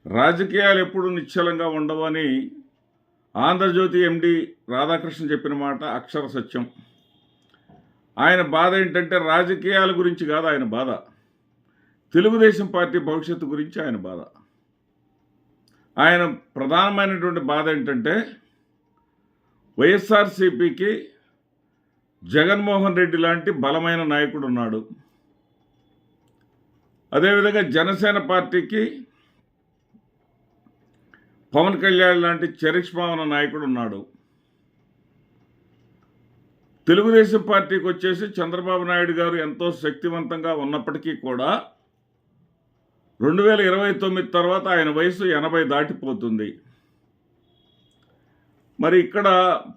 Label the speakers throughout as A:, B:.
A: రాజకీయాలు ఎప్పుడు నిశ్చలంగా ఉండవని ఆంధ్రజ్యోతి ఎండి రాధాకృష్ణ చెప్పిన మాట అక్షర సత్యం. ఆయన బాధ ఏంటంటే రాజకీయాల గురించి కాదు ఆయన బాధ, తెలుగుదేశం పార్టీ భవిష్యత్తు గురించి ఆయన బాధ. ఆయన ప్రధానమైనటువంటి బాధ ఏంటంటే వైఎస్ఆర్సీపీకి జగన్మోహన్ రెడ్డి లాంటి బలమైన నాయకుడు ఉన్నాడు. అదేవిధంగా జనసేన పార్టీకి పవన్ కళ్యాణ్ లాంటి చరిష్మా ఉన్న నాయకుడు ఉన్నాడు. తెలుగుదేశం పార్టీకి వచ్చేసి చంద్రబాబు నాయుడు గారు ఎంతో శక్తివంతంగా ఉన్నప్పటికీ కూడా 2029 తర్వాత ఆయన వయసు 80 దాటిపోతుంది. మరి ఇక్కడ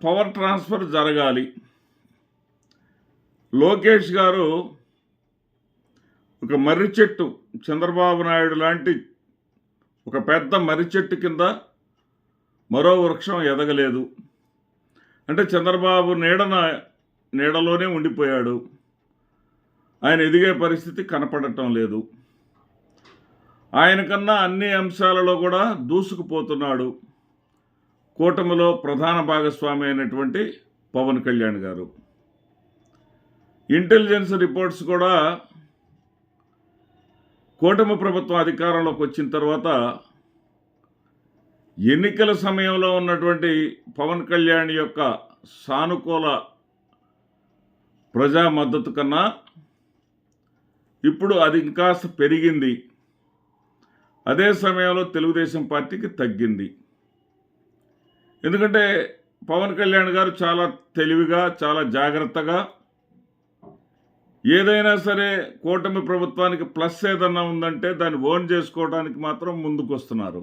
A: పవర్ ట్రాన్స్ఫర్ జరగాలి. లోకేష్ గారు ఒక మర్రి చెట్టు, చంద్రబాబు నాయుడు లాంటి ఒక పెద్ద మర్రి చెట్టు కింద మరో వృక్షం ఎదగలేదు. అంటే చంద్రబాబు నీడలోనే ఉండిపోయాడు. ఆయన ఎదిగే పరిస్థితి కనపడటం లేదు. ఆయన కన్నా అన్ని అంశాలలో కూడా దూసుకుపోతున్నాడు కూటమిలో ప్రధాన భాగస్వామి అయినటువంటి పవన్ కళ్యాణ్ గారు. ఇంటెలిజెన్స్ రిపోర్ట్స్ కూడా కూటమి ప్రభుత్వం అధికారంలోకి వచ్చిన తర్వాత ఎన్నికల సమయంలో ఉన్నటువంటి పవన్ కళ్యాణ్ యొక్క సానుకూల ప్రజా మద్దతు కన్నా ఇప్పుడు అది ఇంకాస్త పెరిగింది. అదే సమయంలో తెలుగుదేశం పార్టీకి తగ్గింది. ఎందుకంటే పవన్ కళ్యాణ్ గారు చాలా తెలివిగా, చాలా జాగ్రత్తగా ఏదైనా సరే కూటమి ప్రభుత్వానికి ప్లస్ ఏదన్నా ఉందంటే దాన్ని ఓన్ చేసుకోవడానికి మాత్రం ముందుకు వస్తున్నారు.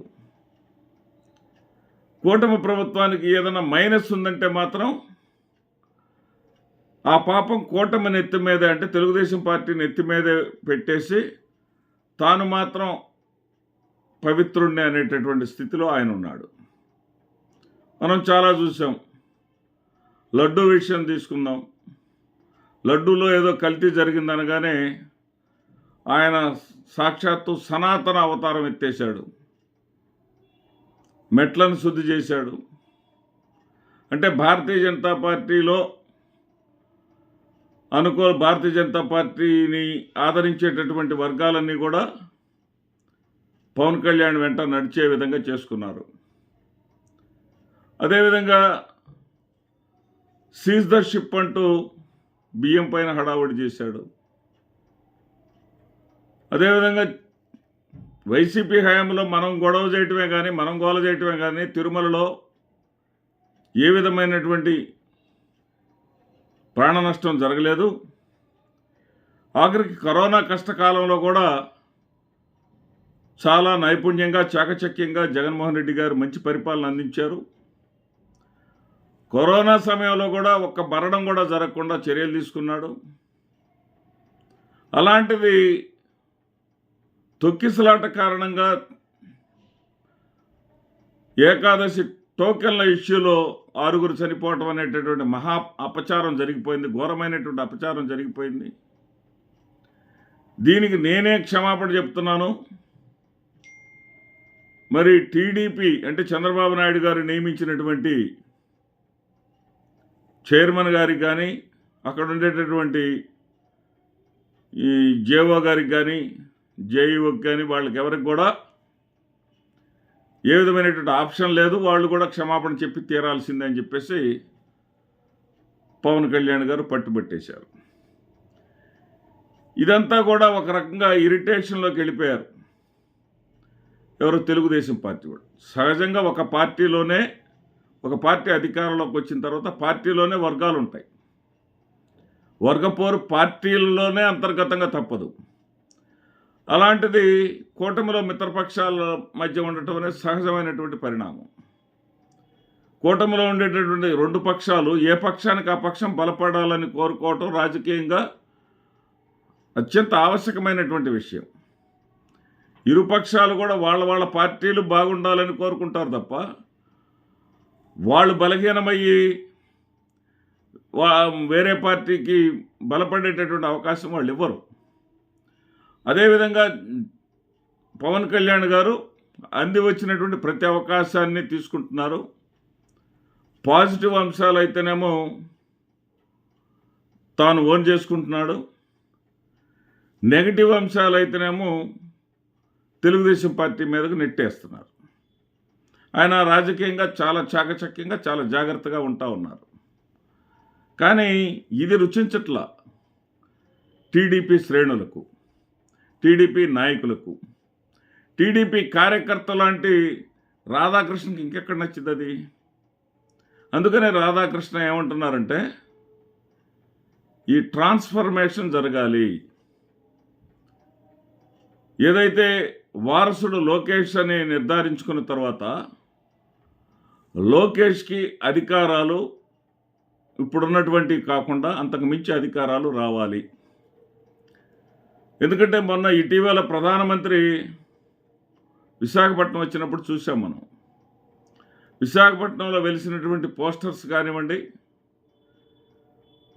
A: కూటమి ప్రభుత్వానికి ఏదైనా మైనస్ ఉందంటే మాత్రం ఆ పాపం కూటమి నెత్తి మీదే, అంటే తెలుగుదేశం పార్టీ నెత్తి మీదే పెట్టేసి తాను మాత్రం పవిత్రుణ్ణి అనేటటువంటి స్థితిలో ఆయన ఉన్నాడు. మనం చాలా చూసాం. లడ్డూ విషయం తీసుకుందాం. లడ్డూలో ఏదో కల్తీ జరిగిందనగానే ఆయన సాక్షాత్తు సనాతన అవతారం ఎత్తేశాడు, మెట్లను శుద్ధి చేశాడు. అంటే భారతీయ జనతా పార్టీలో భారతీయ జనతా పార్టీని ఆదరించేటటువంటి వర్గాలన్నీ కూడా పవన్ కళ్యాణ్ వెంట నడిచే విధంగా చేసుకున్నారు. అదేవిధంగా సీజ్ ద షిప్ అంటూ బియ్యం పైన హడావుడి చేశాడు. అదేవిధంగా వైసీపీ హయాంలో మనం గొడవ చేయటమే కానీ, మనం గోల చేయటమే కానీ తిరుమలలో ఏ విధమైనటువంటి ప్రాణ నష్టం జరగలేదు. ఆఖరికి కరోనా కష్టకాలంలో కూడా చాలా నైపుణ్యంగా, చాకచక్యంగా జగన్మోహన్ రెడ్డి గారు మంచి పరిపాలన అందించారు. కరోనా సమయంలో కూడా ఒక్క మరణం కూడా జరగకుండా చర్యలు తీసుకున్నాడు. అలాంటిది తొక్కిసలాట కారణంగా ఏకాదశి టోకెన్ల ఇష్యూలో 6 చనిపోవటం అనేటటువంటి మహా అపచారం జరిగిపోయింది, ఘోరమైనటువంటి అపచారం జరిగిపోయింది. దీనికి నేనే క్షమాపణ చెప్తున్నాను. మరి టీడీపీ అంటే చంద్రబాబు నాయుడు గారు నియమించినటువంటి చైర్మన్ గారికి కానీ, అక్కడ ఉండేటటువంటి ఈ జేఓ గారికి కానీ, జేఈఓకి కానీ, వాళ్ళకి ఎవరికి కూడా ఏ విధమైనటువంటి ఆప్షన్ లేదు. వాళ్ళు కూడా క్షమాపణ చెప్పి తీరాల్సిందే అని చెప్పేసి పవన్ కళ్యాణ్ గారు పట్టుబట్టేశారు. ఇదంతా కూడా ఒక రకంగా ఇరిటేషన్లోకి వెళ్ళిపోయారు ఎవరు, తెలుగుదేశం పార్టీ వాళ్ళు. సహజంగా ఒక పార్టీ అధికారంలోకి వచ్చిన తర్వాత పార్టీలోనే వర్గాలు ఉంటాయి. వర్గపోరు పార్టీలలోనే అంతర్గతంగా తప్పదు. అలాంటిది కూటమిలో మిత్రపక్షాల మధ్య ఉండటం అనేది సహజమైనటువంటి పరిణామం. కూటమిలో ఉండేటటువంటి 2 పక్షాలు ఏ పక్షానికి ఆ పక్షం బలపడాలని కోరుకోవటం రాజకీయంగా అత్యంత ఆవశ్యకమైనటువంటి విషయం. ఇరుపక్షాలు కూడా వాళ్ళ పార్టీలు బాగుండాలని కోరుకుంటారు తప్ప వాళ్ళు బలహీనమయ్యి వేరే పార్టీకి బలపడేటటువంటి అవకాశం వాళ్ళు ఇవ్వరు. అదేవిధంగా పవన్ కళ్యాణ్ గారు అంది వచ్చినటువంటి ప్రతి అవకాశాన్ని తీసుకుంటున్నారు. పాజిటివ్ అంశాలు అయితేనేమో తాను ఓన్ చేసుకుంటున్నాడు. నెగటివ్ అంశాలు అయితేనేమో తెలుగుదేశం పార్టీ మీదకు నెట్టేస్తున్నారు. ఆయన రాజకీయంగా చాలా చాకచక్యంగా చాలా జాగ్రత్తగా ఉంటా ఉన్నారు. కానీ ఇది రుచించట్లా టీడీపీ శ్రేణులకు, టీడీపీ నాయకులకు. టీడీపీ కార్యకర్త లాంటి రాధాకృష్ణకి ఇంకెక్కడ నచ్చింది అది. అందుకనే రాధాకృష్ణ ఏమంటున్నారంటే ఈ ట్రాన్స్ఫర్మేషన్ జరగాలి. ఏదైతే వారసుడు లోకేష్ అని నిర్ధారించుకున్న తర్వాత లోకేష్కి అధికారాలు ఇప్పుడున్నటువంటి కాకుండా అంతకు మించి అధికారాలు రావాలి. ఎందుకంటే మొన్న ఇటీవల ప్రధానమంత్రి విశాఖపట్నం వచ్చినప్పుడు చూసాం మనం. విశాఖపట్నంలో వెలిసినటువంటి పోస్టర్స్ కానివ్వండి,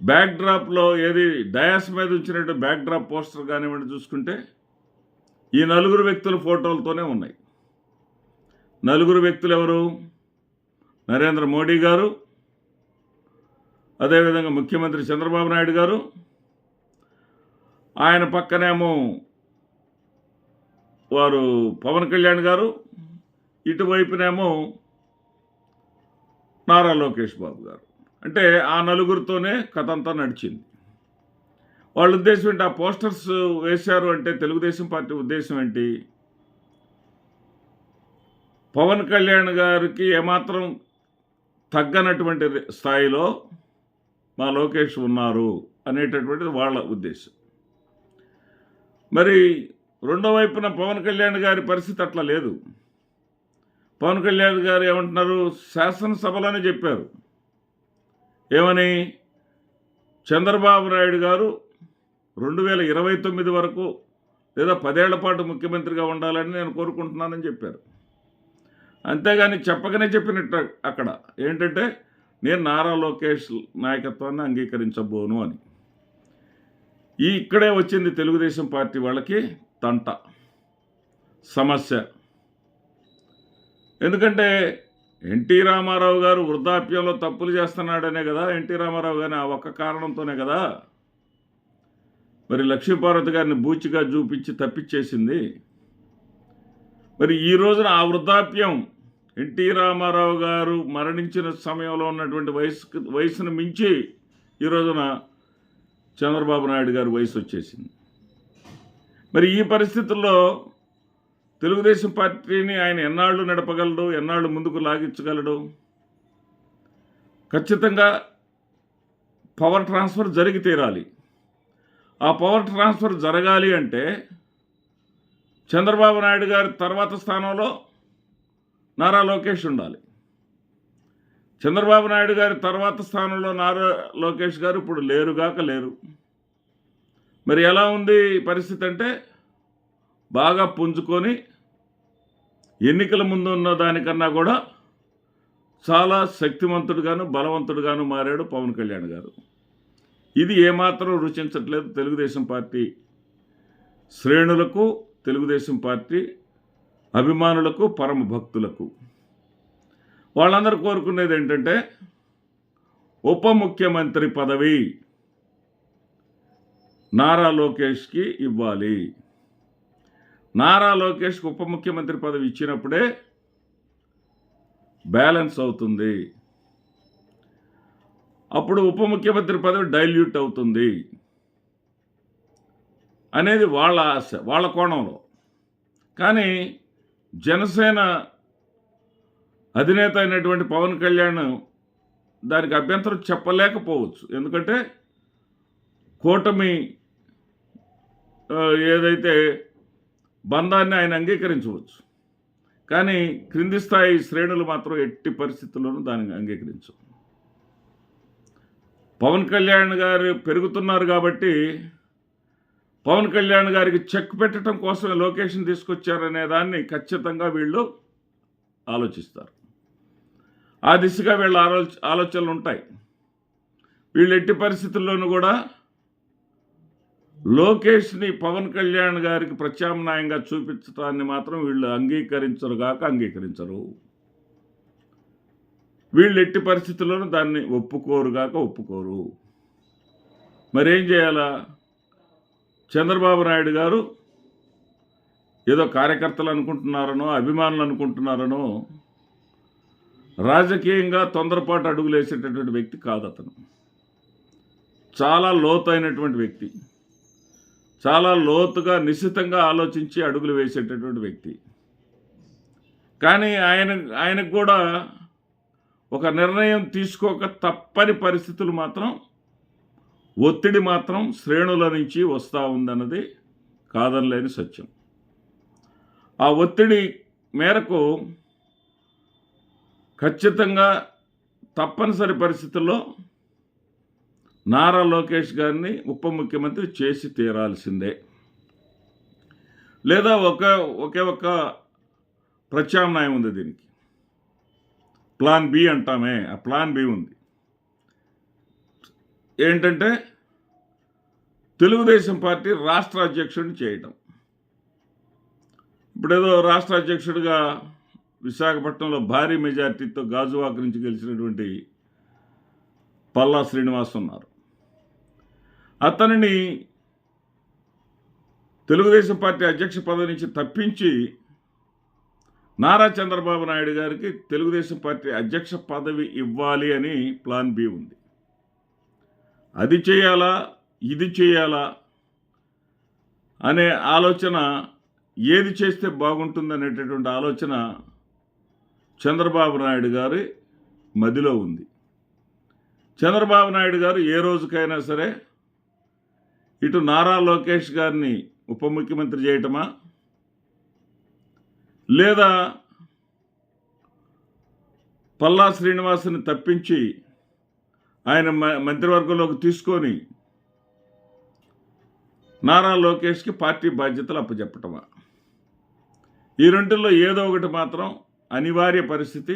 A: బ్యాక్డ్రాప్లో ఏది డయాస్ మీద ఉంచినట్టు బ్యాక్డ్రాప్ పోస్టర్ కానివ్వండి చూసుకుంటే ఈ నలుగురు వ్యక్తుల ఫోటోలతోనే ఉన్నాయి. నలుగురు వ్యక్తులు ఎవరు? నరేంద్ర మోడీ గారు, అదేవిధంగా ముఖ్యమంత్రి చంద్రబాబు నాయుడు గారు, ఆయన పక్కనేమో వారు పవన్ కళ్యాణ్ గారు, ఇటువైపునేమో నారా లోకేష్ బాబు గారు. అంటే ఆ నలుగురితోనే కథ అంతా నడిచింది. వాళ్ళ ఉద్దేశం ఏంటి? ఆ పోస్టర్స్ వేశారు అంటే తెలుగుదేశం పార్టీ ఉద్దేశం ఏంటి? పవన్ కళ్యాణ్ గారికి ఏమాత్రం తగ్గనటువంటి స్థాయిలో మా లోకేష్ ఉన్నారు అనేటటువంటిది వాళ్ళ ఉద్దేశం. మరి రెండో వైపున పవన్ కళ్యాణ్ గారి పరిస్థితి అట్లా లేదు. పవన్ కళ్యాణ్ గారు ఏమంటున్నారు? శాసనసభలోనే చెప్పారు. ఏమని? చంద్రబాబు నాయుడు గారు 2029 వరకు లేదా 10 ఏళ్ల పాటు ముఖ్యమంత్రిగా ఉండాలని నేను కోరుకుంటున్నానని చెప్పారు. అంతేగాని చెప్పకనే చెప్పినట్టు అక్కడ ఏంటంటే నేను నారా లోకేష్ నాయకత్వాన్ని అంగీకరించబోను అని. ఇక్కడే వచ్చింది తెలుగుదేశం పార్టీ వాళ్ళకి తంట సమస్య. ఎందుకంటే ఎన్టీ రామారావు గారు వృద్ధాప్యంలో తప్పులు చేస్తున్నాడనే కదా, ఎన్టీ రామారావు గారిని ఆ ఒక్క కారణంతోనే కదా మరి లక్ష్మీపార్వతి గారిని బూచిగా చూపించి తప్పించేసింది. మరి ఈ రోజున ఆ వృద్ధాప్యం ఎన్టీ రామారావు గారు మరణించిన సమయంలో ఉన్నటువంటి వయసును మించి ఈ రోజున చంద్రబాబు నాయుడు గారి వయసు వచ్చేసింది. మరి ఈ పరిస్థితుల్లో తెలుగుదేశం పార్టీని ఆయన ఎన్నాళ్ళు నడపగలడు, ఎన్నాళ్ళు ముందుకు లాగించగలడు? ఖచ్చితంగా పవర్ ట్రాన్స్ఫర్ జరిగి తీరాలి. ఆ పవర్ ట్రాన్స్ఫర్ జరగాలి అంటే చంద్రబాబు నాయుడు గారి తర్వాత స్థానంలో నారా లోకేష్ ఉండాలి. చంద్రబాబు నాయుడు గారి తర్వాత స్థానంలో నారా లోకేష్ గారు ఇప్పుడు లేరు. మరి ఎలా ఉంది పరిస్థితి అంటే బాగా పుంజుకొని ఎన్నికల ముందు ఉన్న దానికన్నా కూడా చాలా శక్తివంతుడుగాను బలవంతుడుగాను మారాడు పవన్ కళ్యాణ్ గారు. ఇది ఏమాత్రం రుచించట్లేదు తెలుగుదేశం పార్టీ శ్రేణులకు, తెలుగుదేశం పార్టీ అభిమానులకు, పరమ భక్తులకు. వాళ్ళందరూ కోరుకునేది ఏంటంటే ఉప ముఖ్యమంత్రి పదవి నారా లోకేష్కి ఇవ్వాలి. నారా లోకేష్కి ఉప ముఖ్యమంత్రి పదవి ఇచ్చినప్పుడే బ్యాలెన్స్ అవుతుంది. అప్పుడు ఉప ముఖ్యమంత్రి పదవి డైల్యూట్ అవుతుంది అనేది వాళ్ళ ఆశ, వాళ్ళ కోణంలో. కానీ జనసేన అధినేత అయినటువంటి పవన్ కళ్యాణ్ దానికి అభ్యంతరం చెప్పలేకపోవచ్చు. ఎందుకంటే కూటమి ఏదైతే బంధాన్ని ఆయన అంగీకరించవచ్చు, కానీ క్రింది స్థాయి శ్రేణులు మాత్రం ఎట్టి పరిస్థితుల్లోనూ దాన్ని అంగీకరించవు. పవన్ కళ్యాణ్ గారు పెరుగుతున్నారు కాబట్టి పవన్ కళ్యాణ్ గారికి చెక్ పెట్టడం కోసమే లొకేషన్ తీసుకొచ్చారనే దాన్ని ఖచ్చితంగా వీళ్ళు ఆలోచిస్తారు. ఆ దిశగా వీళ్ళ ఆలోచనలు ఉంటాయి. వీళ్ళు ఎట్టి పరిస్థితుల్లోనూ కూడా లోకేష్ని పవన్ కళ్యాణ్ గారికి ప్రత్యామ్నాయంగా చూపించడాన్ని మాత్రం వీళ్ళు అంగీకరించరు. వీళ్ళు ఎట్టి పరిస్థితుల్లోనూ దాన్ని ఒప్పుకోరు. మరేం చేయాలా? చంద్రబాబు నాయుడు గారు ఏదో కార్యకర్తలు అనుకుంటున్నారనో, అభిమానులు అనుకుంటున్నారనో, రాజకీయంగా తొందరపాటు అడుగులేసేటటువంటి వ్యక్తి కాదు అతను. చాలా లోతైనటువంటి వ్యక్తి, చాలా లోతుగా నిశితంగా ఆలోచించి అడుగులు వేసేటటువంటి వ్యక్తి. కానీ ఆయనకు కూడా ఒక నిర్ణయం తీసుకోక తప్పని పరిస్థితులు మాత్రం, ఒత్తిడి మాత్రం శ్రేణుల నుంచి వస్తూ ఉందన్నది కాదనలేని సత్యం. ఆ ఒత్తిడి మేరకు ఖచ్చితంగా తప్పనిసరి పరిస్థితుల్లో నారా లోకేష్ గారిని ఉప ముఖ్యమంత్రి చేసి తీరాల్సిందే. లేదా ఒకే ఒక ప్రత్యామ్నాయం ఉంది దీనికి. ప్లాన్ బి అంటామే, ఆ ప్లాన్ బి ఉంది. ఏంటంటే తెలుగుదేశం పార్టీ రాష్ట్ర అధ్యక్షుడిని చేయటం. ఇప్పుడేదో రాష్ట్ర అధ్యక్షుడిగా విశాఖపట్నంలో భారీ మెజార్టీతో గాజువాక నుంచి గెలిచినటువంటి పల్లా శ్రీనివాస్ ఉన్నారు. అతనిని తెలుగుదేశం పార్టీ అధ్యక్ష పదవి నుంచి తప్పించి నారా చంద్రబాబు నాయుడు గారికి తెలుగుదేశం పార్టీ అధ్యక్ష పదవి ఇవ్వాలి అని ప్లాన్ బి ఉంది. అది చేయాలా, ఇది చేయాలా అనే ఆలోచన, ఏది చేస్తే బాగుంటుందనేటటువంటి ఆలోచన చంద్రబాబు నాయుడు గారి మదిలో ఉంది. చంద్రబాబు నాయుడు గారు ఏ రోజుకైనా సరే ఇటు నారా లోకేష్ గారిని ఉప ముఖ్యమంత్రి చేయటమా, లేదా పల్లా శ్రీనివాసుని తప్పించి ఆయన మంత్రివర్గంలోకి తీసుకొని నారా లోకేష్కి పార్టీ బాధ్యతలు అప్పచెప్పటమా, ఈ రెంటిల్లో ఏదో ఒకటి మాత్రం అనివార్య పరిస్థితి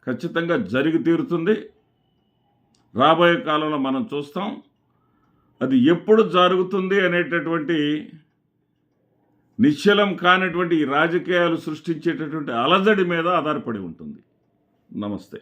A: ఖచ్చితంగా జరిగి తీరుతుంది. రాబోయే కాలంలో మనం చూస్తాం. అది ఎప్పుడు జరుగుతుంది అనేటటువంటి నిశ్చలం కానటువంటి ఈ రాజకీయాలు సృష్టించేటటువంటి అలజడి మీద ఆధారపడి ఉంటుంది. నమస్తే.